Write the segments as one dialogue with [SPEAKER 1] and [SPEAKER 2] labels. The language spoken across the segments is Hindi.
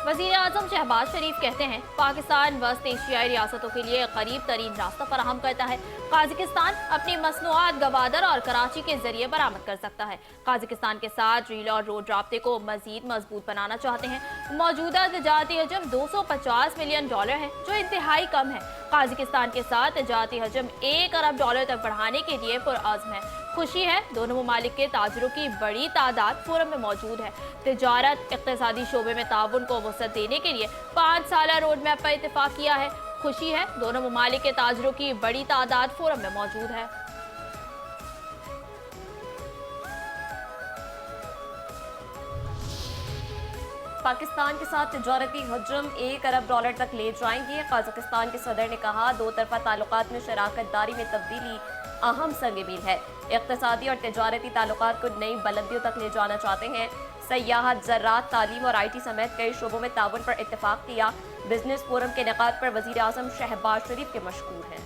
[SPEAKER 1] वज़ीर आज़म शहबाज शरीफ कहते हैं पाकिस्तान वस्त एशियाई रियासतों के लिए करीब तरीन रास्ता फराहम करता है। काजिकिस्तान अपनी मसनूआत गवादर और कराची के जरिए बरामद कर सकता है। काजिकिस्तान के साथ रेल और रोड राब्ते को मजीद मजबूत बनाना चाहते हैं। मौजूदा तजारती हजम $250 मिलियन है, जो इंतहाई कम है। काजिकिस्तान के साथ तजारती हजम $1 अरब तक बढ़ाने के लिए पुरअज़्म है। खुशी है, दोनों ममालिक के ताजरों की बड़ी तादाद फोरम में मौजूद है। तजारत इक़्तिसादी शोबे में ताउन को वसअत देने के लिए 5 साला रोड मैप पर इत्तेफाक किया है। खुशी है, दोनों ममालिक के ताजरों की बड़ी तादाद फोरम में मौजूद है।
[SPEAKER 2] पाकिस्तान के साथ तिजारती हजम $1 अरब तक ले जाएंगे। कजाकिस्तान के सदर ने कहा, दो तरफा ताल्लुकात में शराकत दारी में तब्दीली अहम संग मील है। इक़्तिसादी और तिजारती ताल्लुकात को नई बुलंदियों तक ले जाना चाहते हैं। सयाहत, ज़राअत, तालीम और IT समेत कई शोबों में ताउन पर इत्तेफाक किया। बिजनेस फोरम के इनेकाद पर वज़ीर आज़म शहबाज शरीफ के मशकूर हैं।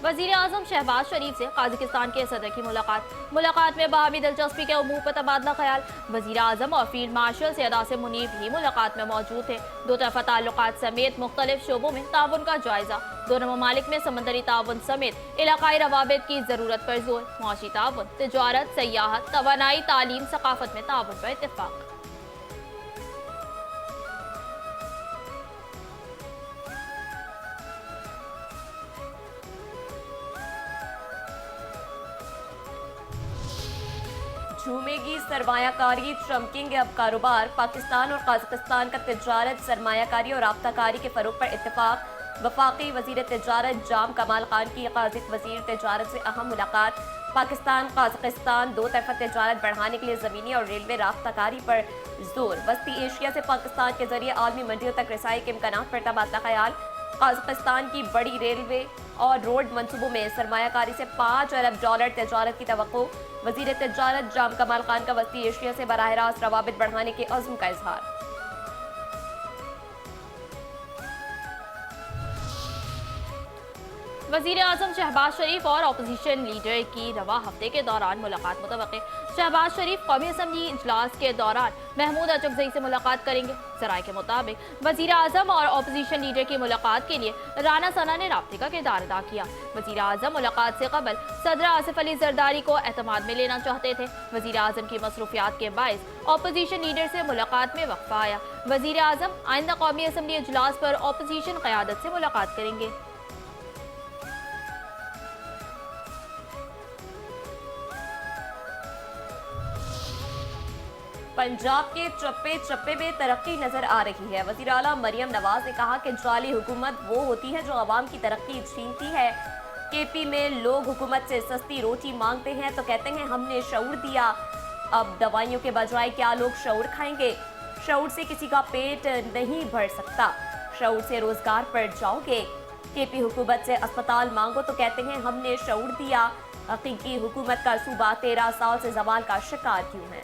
[SPEAKER 1] वज़ीर आज़म शहबाज शरीफ से काजिकिस्तान के सदर की मुलाकात में बाहमी दिलचस्पी के उमूर पर तबादला ख्याल। वज़ीर आज़म और फील्ड मार्शल सैयद आसिम मुनीर भी मुलाकात में मौजूद थे। दो तरफा ताल्लुकात समेत मुख्तलिफ शोबों में ताउन का जायजा। दोनों ममालिक में समंदरी ताउन समेत इलाकाई रवाबित की जरूरत पर जोर। मुआशी ताउन, तिजारत, सयाहत, तवानाई, तालीम, सकाफत में ताउन पर इत्तेफाक।
[SPEAKER 2] झूमेगी सरमायाकारी, चमकेंगे अब कारोबार। पाकिस्तान और कजाकिस्तान का तिजारत, सरमायाकारी और राब्ताकारी के फरोग पर इत्तेफाक। वफाकी वजीर तिजारत जाम कमाल खान की काज़िक वजीर तिजारत से अहम मुलाकात। पाकिस्तान कजाकिस्तान दो तरफा तिजारत बढ़ाने के लिए ज़मीनी और रेलवे राब्ताकारी पर जोर। वस्ती एशिया से पाकिस्तान के जरिए आलमी मंडियों तक रसाई के इम्कान पर तबादला ख्याल। कजाकिस्तान की बड़ी रेलवे और रोड मनसूबों में सरमायाकारी से $5 अरब तिजारत की तवक्को। वजीर तिजारत जाम कमाल खान का वस्ती एशिया से बराह रास्त रवाबित बढ़ाने के अज़्म का इजहार।
[SPEAKER 1] वज़ीर आज़म शहबाज शरीफ और अपोजिशन लीडर की रवा हफ्ते के दौरान मुलाकात मुतवक्के। शहबाज शरीफ कौमी असम्बली इजलास के दौरान महमूद अचकज़ई से मुलाकात करेंगे। ज़राए के मुताबिक वज़ीर आज़म और अपोजिशन लीडर की मुलाकात के लिए राना सना ने राब्ते का किरदार अदा किया। वज़ीर आज़म मुलाकात से कबल सदर आसिफ अली जरदारी को एतमाद में लेना चाहते थे। वज़ीर आज़म की मसरूफियात के बायस अपोजिशन लीडर से मुलाकात में वक्फा आया। वज़ीर आज़म आइंदा कौमी असम्बली इजलास पर अपोजिशन क़यादत से मुलाकात करेंगे।
[SPEAKER 2] पंजाब के चप्पे चप्पे में तरक्की नजर आ रही है। वज़ीर आला मरियम नवाज ने कहा कि जाली हुकूमत वो होती है जो अवाम की तरक्की छीनती है। KP में लोग हुकूमत से सस्ती रोटी मांगते हैं तो कहते हैं हमने शऊर दिया। अब दवाइयों के बजाय क्या लोग शऊर खाएंगे? शऊर से किसी का पेट नहीं भर सकता, शऊर से रोजगार पर जाओगे। KP हुकूमत से अस्पताल मांगो तो कहते हैं हमने शऊर दिया। हकीकी हुकूमत का सूबा 13 साल से जवाल का शिकार क्यों है?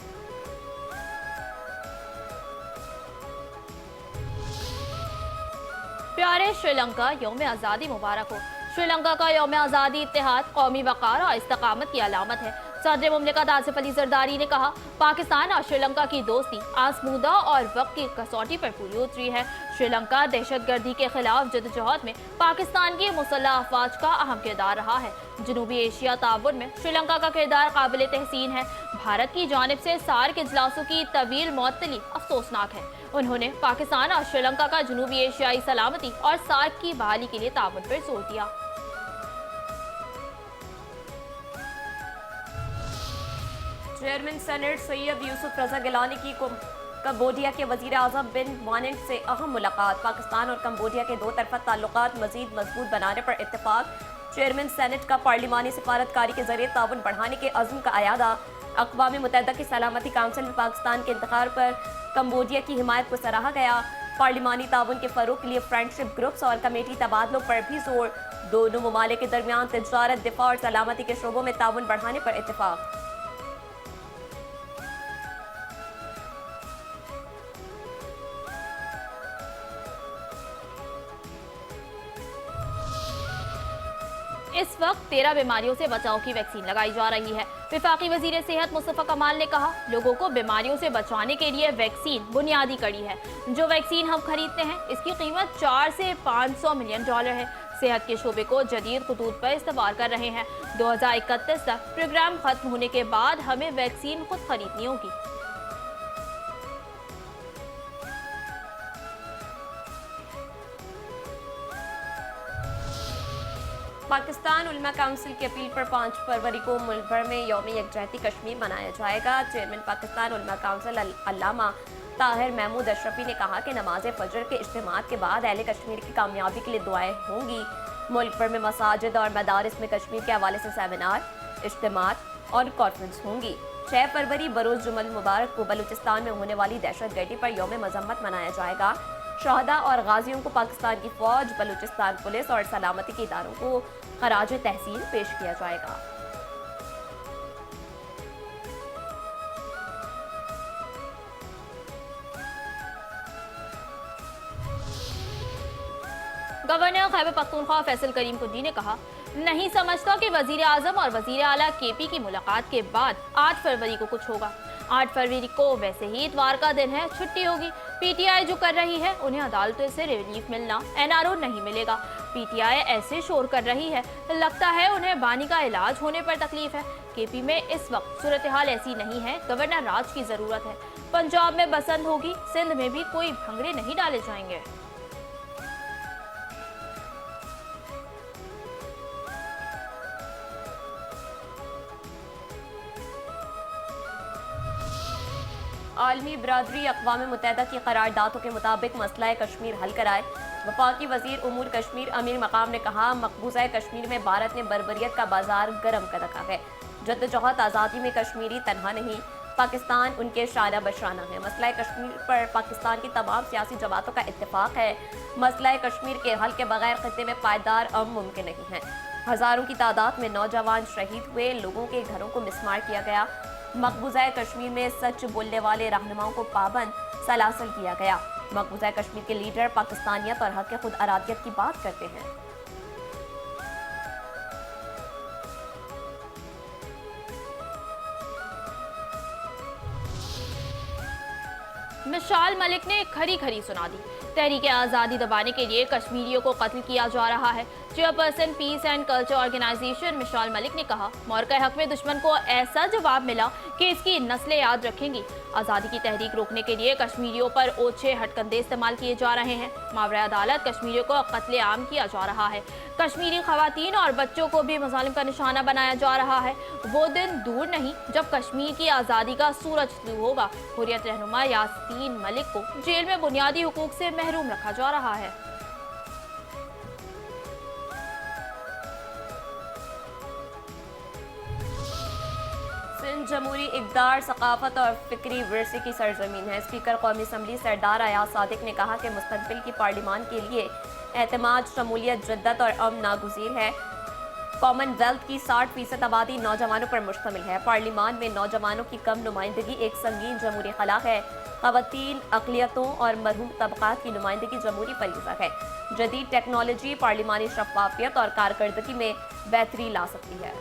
[SPEAKER 1] प्यारे श्रीलंका, यौम आज़ादी मुबारक हो। श्रीलंका का यौम आज़ादी इत्तेहाद, कौमी वक़ार और इस्तकामत की अलामत है। सदर मुमलिकत आसिफ अली जरदारी ने कहा, पाकिस्तान और श्रीलंका की दोस्ती आसमूदा और वक्त की कसौटी पर पूरी उतरी है। श्रीलंका दहशतगर्दी के खिलाफ जदोजहद में पाकिस्तान की मुसल्लह अफवाज का अहम किरदार रहा है। जनूबी एशिया ताउन में श्रीलंका का किरदार काबिल तहसीन है। भारत की जानिब से सार्क इजलासों की तवील मुअत्तली अफसोसनाक है। उन्होंने पाकिस्तान और श्रीलंका का जनूबी एशियाई सलामती और सार्क की बहाली के लिए ताउन पर जोर दिया।
[SPEAKER 2] चेयरमैन सेनेट सैयद यूसुफ रजा गिलानी की कंबोडिया के वजीर आजम बिन वानेंट से अहम मुलाकात। पाकिस्तान और कंबोडिया के दो तरफा ताल्लुकात मजीद मजबूत बनाने पर इत्तेफाक। चेयरमैन सेनेट का पार्लिमानी सिफारतकारी के जरिए ताउन बढ़ाने के अज़्म का अयादा। अक़वाम मुत्तहिदा की सलामती काउंसिल में पाकिस्तान के इंतखाब पर कंबोडिया की हिमायत को सराहा गया। पार्लिमानी ताउन के फरोग के लिए फ्रेंडशिप ग्रुप्स और कमेटी तबादलों पर भी जोर। दोनों ममालिक के दरमियान तिजारत, दिफा और सलामती के शोबों में ताउन बढ़ाने पर इत्तेफाक।
[SPEAKER 1] इस वक्त 13 बीमारियों से बचाव की वैक्सीन लगाई जा रही है। वफाकी वजीर सेहत मुस्तफा कमाल ने कहा, लोगों को बीमारियों से बचाने के लिए वैक्सीन बुनियादी कड़ी है। जो वैक्सीन हम खरीदते हैं इसकी कीमत 4 से 500 मिलियन डॉलर है। सेहत के शोबे को जदीद खतूत पर इस्तेमाल कर रहे हैं। 2031 तक प्रोग्राम खत्म होने के बाद हमें वैक्सीन खुद खरीदनी होगी।
[SPEAKER 2] पाकिस्तान उलमा काउंसिल की अपील पर 5 फरवरी को मुल्क भर में यौम यकजहती कश्मीर मनाया जाएगा। चेयरमैन पाकिस्तान उलमा काउंसिल अल्लामा ताहिर महमूद अशरफी ने कहा कि नमाज फजर के इज्तिमात के बाद अहले कश्मीर की कामयाबी के लिए दुआएं होंगी। मुल्क भर में मसाजिद और मदारिस में कश्मीर के हवाले से सेमिनार, इज्तिमात और कॉन्फ्रेंस होंगी। 6 फरवरी बरोज जुमल मुबारक को बलूचिस्तान में होने वाली दहशतगर्दी पर यौम मजम्मत मनाया जाएगा। शहदा और गाजियों को पाकिस्तान की फौज, बलूचिस्तान पुलिस और सलामती के इदारों को खराज तहसीन पेश किया जाएगा।
[SPEAKER 1] गवर्नर खैबर पख्तूनख्वा फैसल करीम कुंडी ने कहा, नहीं समझता कि वजीर आजम और वजीर आला केपी की मुलाकात के बाद 8 फरवरी को कुछ होगा। 8 फरवरी को वैसे ही इतवार का दिन है, छुट्टी होगी। पीटीआई जो कर रही है उन्हें अदालतों से रिलीफ मिलना, एनआरओ नहीं मिलेगा। पीटीआई ऐसे शोर कर रही है, लगता है उन्हें बानी का इलाज होने पर तकलीफ है। केपी में इस वक्त सूरत हाल ऐसी नहीं है, गवर्नर राज की जरूरत है। पंजाब में बसंत होगी, सिंध में भी कोई भंगड़े नहीं डाले जाएंगे।
[SPEAKER 2] आलमी बरादरी अक़वाम मुत्तहिदा की करारदादों के मुताबिक मसला कश्मीर हल कराए। वफाकी वजीर उमूर कश्मीर अमीर मकाम ने कहा, मकबूजा कश्मीर में भारत ने बर्बरियत का बाजार गर्म कर रखा है। जद्दोजहद आज़ादी में कश्मीरी तनहा नहीं, पाकिस्तान उनके शाना बशाना है। मसला कश्मीर पर पाकिस्तान की तमाम सियासी जमातों का इत्तेफाक है। मसला कश्मीर के हल के बगैर खत्ते में पायदार अमन मुमकिन नहीं है। हज़ारों की तादाद में नौजवान शहीद हुए, लोगों के घरों को मिसमार किया गया। मकबूजा कश्मीर में सच बोलने वाले रहनुमाओं को पाबंद सलासल किया गया। मकबूजा कश्मीर के लीडर पाकिस्तानियत और हक खुद अरादियत की बात करते हैं।
[SPEAKER 1] मिसाल मलिक ने खरी खरी सुना दी। तहरीक आज़ादी दबाने के लिए कश्मीरियों को कत्ल किया जा रहा है। Chairperson peace and culture organisation Mishaal Malik ने कहा, मौक़े हक में दुश्मन को ऐसा जवाब मिला कि इसकी नस्लें याद रखेंगी। आज़ादी की तहरीक रोकने के लिए कश्मीरियों पर ओछे हटकंदे इस्तेमाल किए जा रहे हैं। मावरे अदालत कश्मीरियों को कत्ले आम किया जा रहा है। कश्मीरी खवातीन और बच्चों को भी मज़ालिम का निशाना बनाया जा रहा है। वो दिन दूर नहीं जब कश्मीर की आज़ादी का सूरज तुलू होगा। हुर्रियत रहनुमा यासीन मलिक को जेल में बुनियादी हुकूक से महरूम रखा जा रहा है।
[SPEAKER 2] सिंध जमहूरी इक़दार, सकाफत और फ़िक्री विरसे की सरजमीन है। स्पीकर कौमी असम्बली सरदार अयाज सादिक ने कहा कि मुस्तक़बिल की पार्लिमान के लिए एतमाद, शमूलियत, जद्दत और अमन नागुज़ीर है। कॉमनवेल्थ की 60% आबादी नौजवानों पर मुश्तमिल है। पार्लिमान में नौजवानों की कम नुमाइंदगी एक संगीन जमहूरी खला है। ख़वातीन, अक़लियतों और मरहूम तबक़ात की नुमाइंदगी जमहूरी फरीज़ा है। जदीद टेक्नोलॉजी पार्लिमानी शफ़ाफ़ियत और कारकर्दगी में बेहतरी ला सकती है।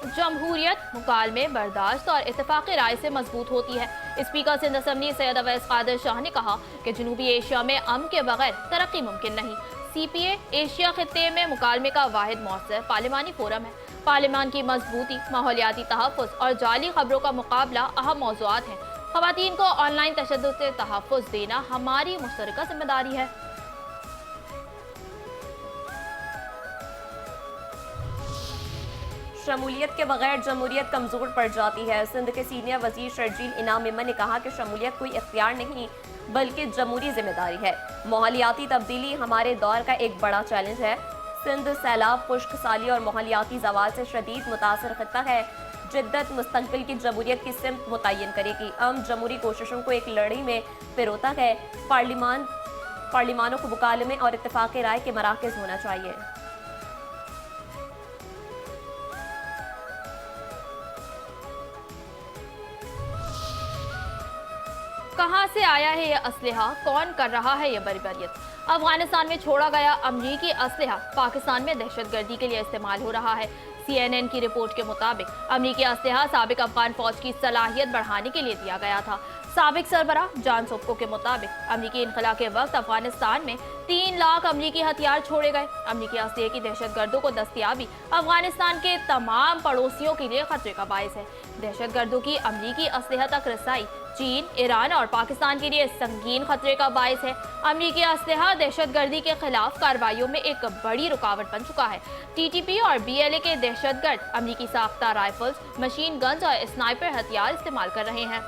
[SPEAKER 1] जमहूरियत मुकालमे, बर्दाश्त और इत्तेफाक़ी राय से मजबूत होती है। स्पीकर सिंध असम्बली सैयद अवैस कादिर शाह ने कहा कि जनूबी एशिया में अमन के बगैर तरक्की मुमकिन नहीं। CPA एशिया खित्ते में मुकालमे का वाहिद मौसर पार्लिमानी फोरम है। पार्लिमान की मजबूती, माहौलियाती तहफ़्फ़ुज़ और जाली खबरों का मुकाबला अहम मौज़ूआत हैं। ख़वातीन को ऑनलाइन तशद्दुद से तहफ़्फ़ुज़ देना हमारी मुश्तरका जिम्मेदारी है।
[SPEAKER 2] शमूलियत के बगैर जमहूरियत कमज़ोर पड़ जाती है। सिंध के सीनियर वजीर शर्जील इनाम मेमन ने कहा कि शमूलियत कोई इख्तियार नहीं बल्कि जमहूरी जिम्मेदारी है। माहौलियाती तब्दीली हमारे दौर का एक बड़ा चैलेंज है। सिंध सैलाब, खुश्क साली और माहौलियाती ज़वाल से शदीद मुतासर खत्ता है। जिद्दत मुस्तक़बिल की जमहूरियत की सिमत मुतय्यन करेगी। अमन जमहूरी कोशिशों को एक लड़ी में पिरोता है। पार्लिमानों को मुकालमे और इत्तेफाक़ राय के मराकज़ होना चाहिए।
[SPEAKER 1] कहां से आया है यह असलहा, कौन कर रहा है यह बर्बरियत। अफगानिस्तान में छोड़ा गया अमरीकी असलहा पाकिस्तान में दहशतगर्दी के लिए इस्तेमाल हो रहा है। CNN की रिपोर्ट के मुताबिक अमरीकी असलहा साबिक अफगान फौज की सलाहियत बढ़ाने के लिए दिया गया था। साबिक सरबराह जॉन सोप्को के मुताबिक अमरीकी इनखला के वक्त अफगानिस्तान में 3 लाख अमरीकी हथियार छोड़े गए। अमरीकी असलहे की दहशतगर्दों को दस्तयाबी अफगानिस्तान के तमाम पड़ोसियों के लिए खतरे का बायस है। दहशतगर्दों की अमरीकी असलहा तक रसाई चीन, ईरान और पाकिस्तान के लिए संगीन खतरे का बायस है। अमरीकी असलहा दहशतगर्दी के खिलाफ कार्रवाइयों में एक बड़ी रुकावट बन चुका है। TTP और BLA के दहशतगर्द अमरीकी साख्ता राइफल्स, मशीन गन्स और स्नाइपर हथियार इस्तेमाल कर रहे हैं।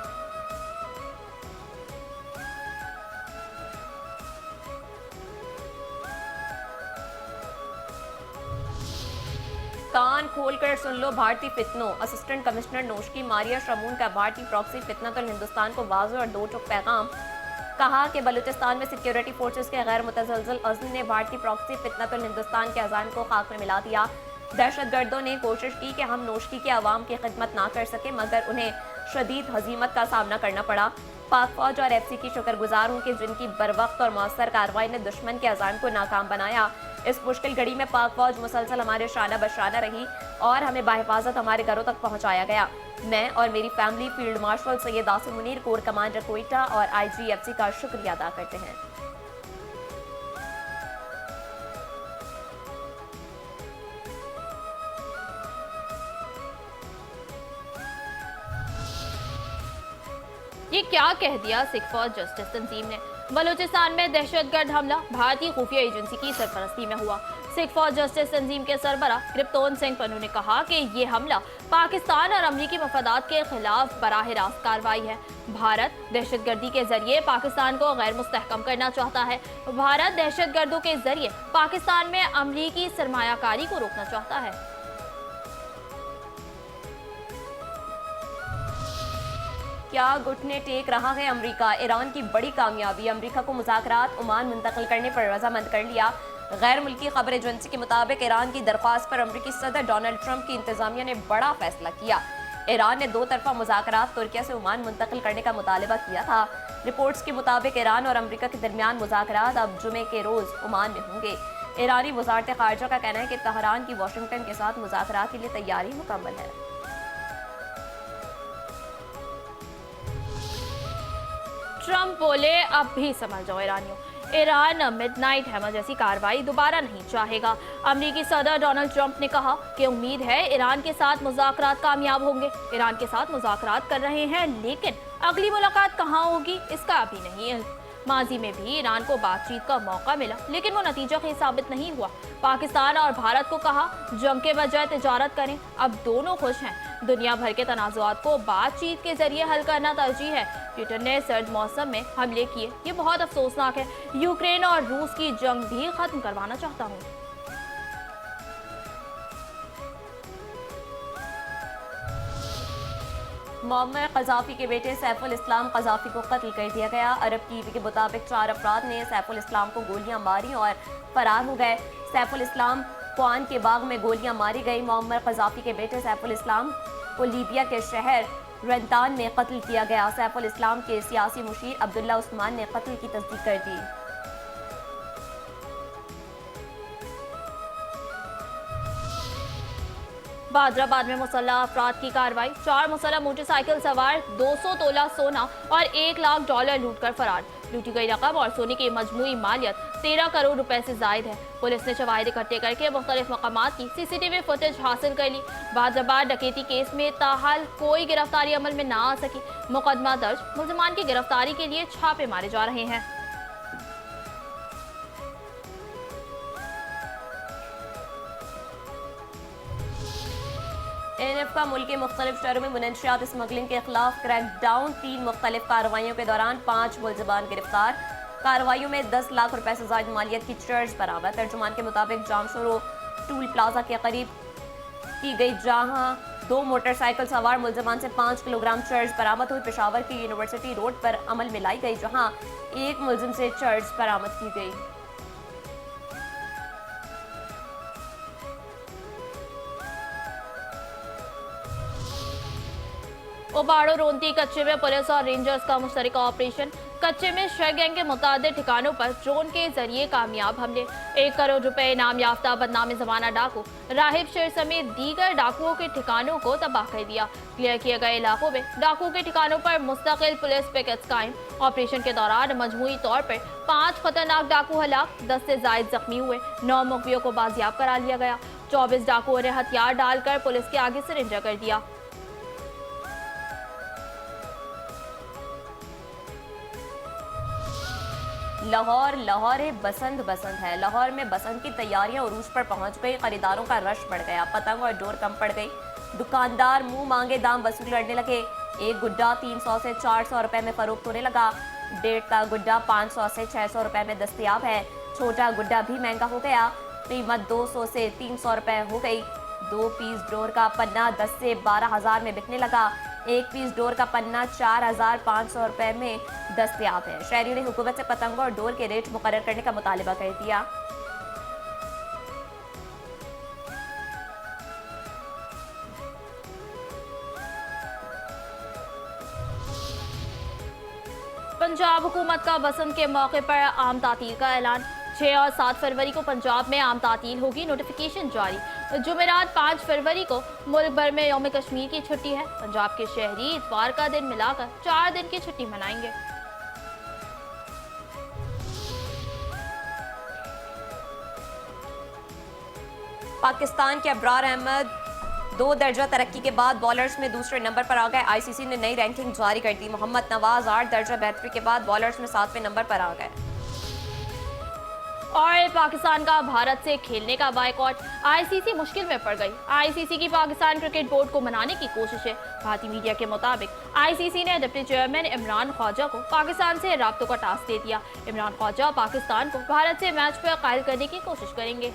[SPEAKER 2] कान खोलकर सुन लो भारतीय फितनों। असिस्टेंट कमिश्नर नौशकी मारिया शमून का भारतीय प्रॉक्सी फितनतुल हिंदुस्तान को वाज़ेह और दो टुक पैगाम। कहा कि बलूचिस्तान में सिक्योरिटी फोर्सेस के गैर मुतज़लज़ल अज़्म ने भारतीय प्रॉक्सी फितनतुल हिंदुस्तान के अज़ान को खाक में मिला दिया। दहशतगर्दों ने कोशिश की कि हम नौशकी के अवाम की खिदमत ना कर सके, मगर उन्हें शदीद हजीमत का सामना करना पड़ा। पाक फौज और FC की शुक्रगुजार हूँ कि जिनकी बरवक्त और मौसर कार्रवाई ने दुश्मन के अज़ान को नाकाम बनाया। इस मुश्किल घड़ी में पाक फौज मुसलसल हमारे शाना बशाना रही और हमें बाहिफाजत हमारे घरों तक पहुंचाया गया। मैं और मेरी family field marshal Syed Asim Munir, core commander Quetta और IGFC का शुक्रिया अदा करते हैं।
[SPEAKER 1] ये क्या कह दिया सिख फॉर जस्टिस तंजीम ने। बलूचिस्तान में दहशतगर्द हमला भारतीय खुफिया एजेंसी की सरपरस्ती में हुआ। सिख फॉर जस्टिस तंजीम के सरबराह कृप्तोन सिंह पन्नू ने कहा कि ये हमला पाकिस्तान और अमरीकी मफादात के खिलाफ बराह रास्त कार्रवाई है। भारत दहशतगर्दी के जरिए पाकिस्तान को गैर मुस्तहकम करना चाहता है। भारत दहशतगर्दों के जरिए पाकिस्तान में अमरीकी सरमायाकारी को रोकना चाहता है।
[SPEAKER 2] क्या घुटने टेक रहा है अमरीका। ईरान की बड़ी कामयाबी, अमरीका को मुज़ाकरात ओमान मुंतकिल करने पर रजामंद कर लिया। गैर मुल्की खबर एजेंसी के मुताबिक ईरान की दरख्वास्त पर अमरीकी सदर डोनाल्ड ट्रंप की इंतजामिया ने बड़ा फैसला किया। ईरान ने 2 तरफा मुज़ाकरात तुर्किया से ओमान मुंतकिल करने का मुतालबा किया था। रिपोर्ट्स के मुताबिक ईरान और अमरीका के दरमियान मुज़ाकरात अब जुमे के रोज़ ओमान में होंगे। ईरानी वज़ारत ख़ारिजा का कहना है कि तहरान की वाशिंगटन के साथ मुज़ाकरात के लिए तैयारी मुकम्मल है।
[SPEAKER 1] ट्रंप बोले अब भी समझ जाओ ईरानियों, ईरान मिडनाइट हैमर जैसी कार्रवाई दोबारा नहीं चाहेगा। अमरीकी सदर डोनाल्ड ट्रंप ने कहा कि उम्मीद है ईरान के साथ मुज़ाकरात कामयाब होंगे। ईरान के साथ मुज़ाकरात कर रहे हैं, लेकिन अगली मुलाकात कहाँ होगी इसका अभी नहीं है। माजी में भी ईरान को बातचीत का मौका मिला, लेकिन वो नतीजा खेज साबित नहीं हुआ। पाकिस्तान और भारत को कहा जंग के बजाय तिजारत करें। अब दोनों खुश हैं। दुनिया भर के तनाज़ुआत को बातचीत के जरिए हल करना तरजीह है। ट्विटर ने सर्द मौसम में हमले किए, ये बहुत अफसोसनाक है। यूक्रेन और रूस की जंग भी खत्म करवाना चाहता हूँ।
[SPEAKER 2] मुअम्मर क़ज़ाफ़ी के बेटे सैफुल इस्लाम क़ज़ाफ़ी को कत्ल कर दिया गया। अरब टीवी के मुताबिक 4 अफराद ने सैफुल इस्लाम को गोलियां मारी और फरार हो गए। सैफुल इस्लाम क्वान के बाग में गोलियां मारी गई। मुअम्मर क़ज़ाफ़ी के बेटे सैफुल इस्लाम को लीबिया के शहर रंतान में कत्ल किया गया। सैफुल इस्लाम के सियासी मुशीर अब्दुल्ला उस्मान ने कत्ल की तस्दीक कर दी।
[SPEAKER 1] बादराबाद में मुसल्लह अफराद की कार्रवाई। 4 मुसल्लह मोटरसाइकिल सवार 200 तोला सोना और $1 लाख लूट कर फरार। लूटी गई रकम और सोने की मजमूई मालियत 13 करोड़ रुपए से जायद है। पुलिस ने शवाहिद इकट्ठे करके मुख्तलिफ मकामात की CCTV फुटेज हासिल कर ली। बादराबाद डकैती केस में ताहाल कोई गिरफ्तारी अमल में ना आ सकी। मुकदमा दर्ज, मुलजमान की गिरफ्तारी के लिए छापे मारे जा रहे हैं।
[SPEAKER 2] NF का मुल्क के मुख्तलिफ शहरों में मुनशियात स्मगलिंग के खिलाफ क्रैकडाउन। 3 मुख्तलिफ कार्रवाइयों के दौरान 5 मुलजमान गिरफ्तार। कार्रवाइयों में 10 लाख रुपए से ज्यादा मालियत की चर्च बरामद। तर्जुमान के मुताबिक जामशोरो टूल प्लाजा के करीब की गई, जहां 2 मोटरसाइकिल सवार मुलजमान से 5 किलोग्राम चर्च बरामद हुई। पेशावर की यूनिवर्सिटी रोड पर अमल में लाई गई, जहां 1 मुलजिम से चर्च बरामद की गई।
[SPEAKER 1] उबाड़ो रोंती कच्चे में पुलिस और रेंजर्स का मुश्तरका ऑपरेशन। कच्चे में शह गैंग के मुतादिद ठिकानों पर ड्रोन के जरिए कामयाब हमले। 1 करोड़ रुपए इनाम याफ्ता बदनाम जमाना डाकू राहिब शेर समेत दीगर डाकुओं के ठिकानों को तबाह कर दिया। क्लियर किए गए इलाकों में डाकू के ठिकानों पर मुस्तकिल पुलिस पिकेट्स कायम। ऑपरेशन के दौरान मजमूई तौर पर 5 खतरनाक डाकू हलाक, 10 से जायद जख्मी हुए। 9 मुखबियों को बाजियाब करा लिया गया। 24 डाकुओं ने हथियार डालकर पुलिस के आगे सरेंडर कर दिया।
[SPEAKER 2] लाहौर बसंत है। लाहौर में बसंत की तैयारियां उरूज पर पहुंच गई। खरीदारों का रश बढ़ गया। पतंग और डोर कम पड़ गई। दुकानदार मुंह मांगे दाम वसूल करने लगे। एक गुड्डा 300 से 400 रुपए में फरोख्त होने लगा। 1.5 का गुड्डा 500 से 600 रुपए में दस्तयाब है। छोटा गुड्डा भी महंगा हो गया। कीमत 200 से 300 रुपए हो गई। 2 पीस डोर का पन्ना 10 से 12,000 में बिकने लगा। 1 पीस डोर का पन्ना 4,500 रुपए में दस्तयाब है। शहरियों ने हुकूमत से पतंगों और डोर के रेट मुकर्रर करने का मुतालबा कर दिया।
[SPEAKER 1] पंजाब हुकूमत का बसंत के मौके पर आम तातील का ऐलान। 6 और 7 फरवरी को पंजाब में आम तातील होगी, नोटिफिकेशन जारी। जुमेरात 5 फरवरी को मुल्क भर में यौम कश्मीर की छुट्टी है। पंजाब के शहरी इतवार का दिन मिलाकर 4 दिन की छुट्टी मनाएंगे।
[SPEAKER 2] पाकिस्तान के अबरार अहमद 2 दर्जा तरक्की के बाद बॉलर्स में दूसरे नंबर पर आ गए। आईसीसी ने नई रैंकिंग जारी कर दी। मोहम्मद नवाज 8 दर्जा बेहतरी के बाद बॉलर्स में 7वें नंबर पर आ गए।
[SPEAKER 1] और पाकिस्तान का भारत से खेलने का बायकॉट। आईसीसी मुश्किल में पड़ गई। आईसीसी की पाकिस्तान क्रिकेट बोर्ड को मनाने की कोशिश है। भारतीय मीडिया के मुताबिक आईसीसी ने डिप्टी चेयरमैन इमरान ख्वाजा को पाकिस्तान से राब्तों का टास्क दे दिया। इमरान ख्वाजा पाकिस्तान को भारत से मैच पर कायल करने की कोशिश करेंगे।